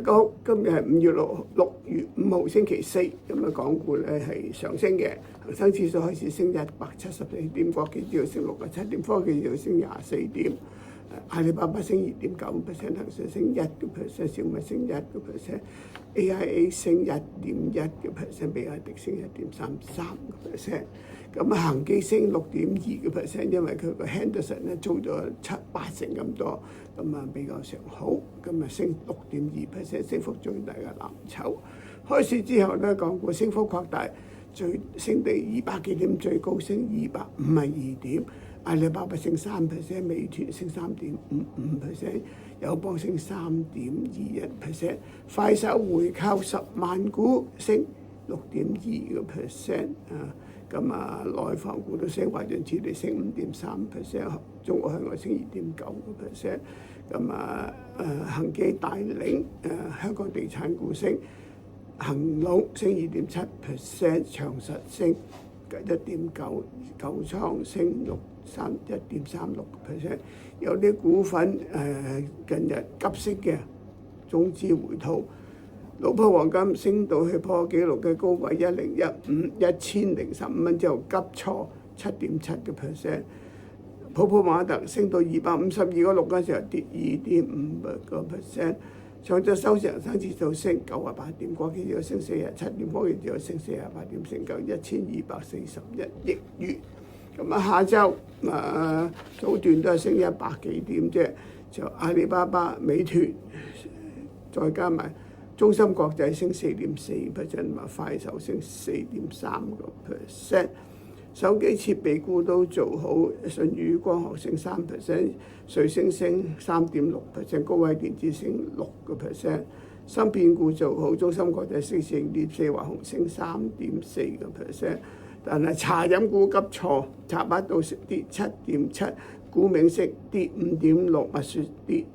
大家好，今日係6月5號星期四，咁啊港股咧係上升嘅，恒生指數開始升174點，國企指數升67點，科技指數升24點，阿里巴巴升2.9%，騰訊升1%，小米升1%，AIA 升1.1%，比亞迪升1.33%。咁啊，恒基升6.2%，因為佢個 Henderson 咧租咗8成咁多，咁啊比較上好，咁啊升6.2%，升幅最大嘅藍籌。開市之後咧，港股升幅擴大，最升到200幾點，最高升252點。阿里巴巴升3%，美團升3.55%，友邦升3.21%，快手回購10萬股升6.2%啊。咁啊，內房股都升，華潤置地升5.3%，中國香港升2.9%。咁啊，恒基帶領香港地產股升，恒隆升2.7%，長實升1.9%，九倉升1.36%。有啲股份近日急升嘅，中資回吐。老婆黃金升到去破紀錄嘅高位1015蚊之後急挫7.7%，普馬特升到252.6嗰時候跌2.5%，上晝收市恒生指數升98點，國企指數升47點，科技指數升48點，成交1241億元。咁啊，下晝早段都係升100幾點啫，就阿里巴巴、美團再加埋。中芯國際升4.4%，快手升4.3%，手機設備股都做好，舜宇光學升3%，瑞聲升3.6%，高偉電子升6%，芯片股做好，中芯國際升4.4%，華虹升3.4%，但係茶飲股急挫，茶百道跌7.7%，古茗色跌5.6%，蜜雪跌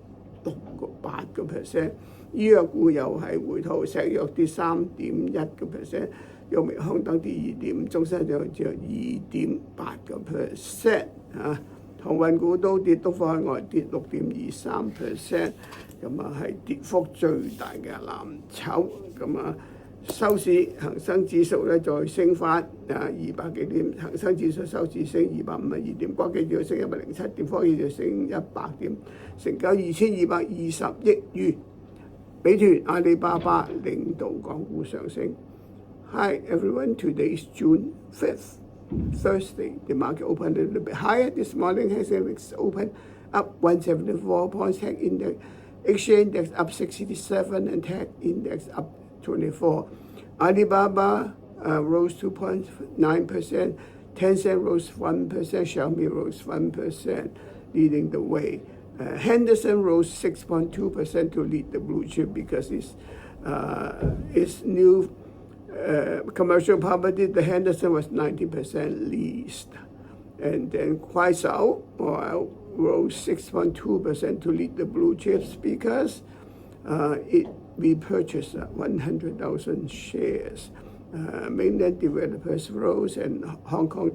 8%。醫藥股又係回吐，石藥跌3.1%，藥明康等跌2.5%，中生就只有2.8%啊。航運股都跌，東方海外跌6.23%，咁啊係跌幅最大嘅藍籌。咁啊收市恒生指數咧再升翻200幾點，恒生指數收市升252點，國企指數升107點，科技指數升100點，成交2220億元。美團、阿里巴巴領導港股上升。Hi everyone, today is June 5th, Thursday. The market opened a little bit higher this morning. Hang Seng Index opened up 174 points. Tech Index, Exchange Index up 67 and Tech Index up 24. Alibaba rose 2.9%. Tencent rose 1%. Xiaomi rose 1%, leading the way. Henderson rose 6.2% to lead the blue chip because its new commercial property, the Henderson was 90% leased. And then Kuaishou rose 6.2% to lead the blue chips because it repurchased 100,000 shares. Mainland developers rose and Hong Kong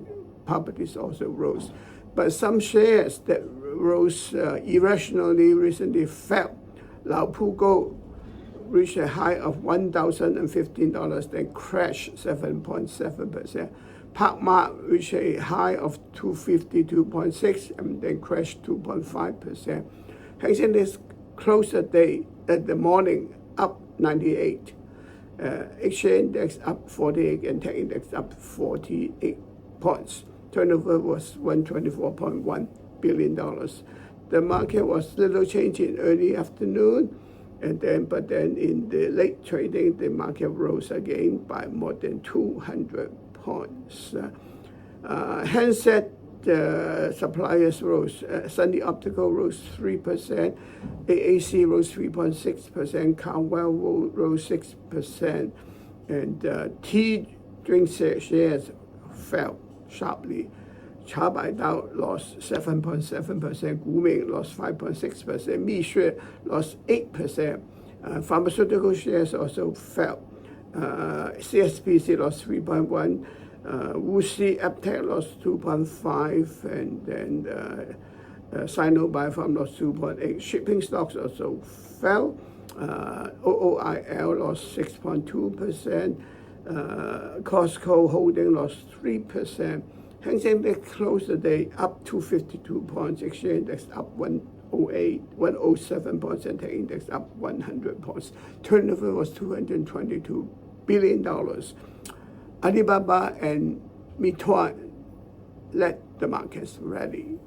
properties also rose. But some shares that rose irrationally recently fell. Lao Pu Go reached a high of $1,015, then crashed 7.7%. Park Mart reached a high of 252.6 and then crashed 2.5%. Hang Seng Index closed the morning up 98. Exchange Index up 48 and Tech Index up 48 points. Turnover was $124.1 billion. The market was little change in early afternoon, but then in the late trading, the market rose again by more than 200 points. Handset suppliers rose. Sunny Optical rose 3%, AAC rose 3.6%, Carwell rose 6%, and tea drink shares fell sharply. Chabaidao lost 7.7%, Guming lost 5.6%, Mishue lost 8%. Pharmaceutical shares also fell. CSPC lost 3.1%, Wuxi Aptech lost 2.5%, and then Sino Biopharm lost 2.8%. Shipping stocks also fell. OOIL lost 6.2%. Costco Holding lost 3%. Hang Seng Index closed the day up 252 points. Exchange Index up 107 points, and Tech Index up 100 points. Turnover was $222 billion. Alibaba and Meituan led the markets rally.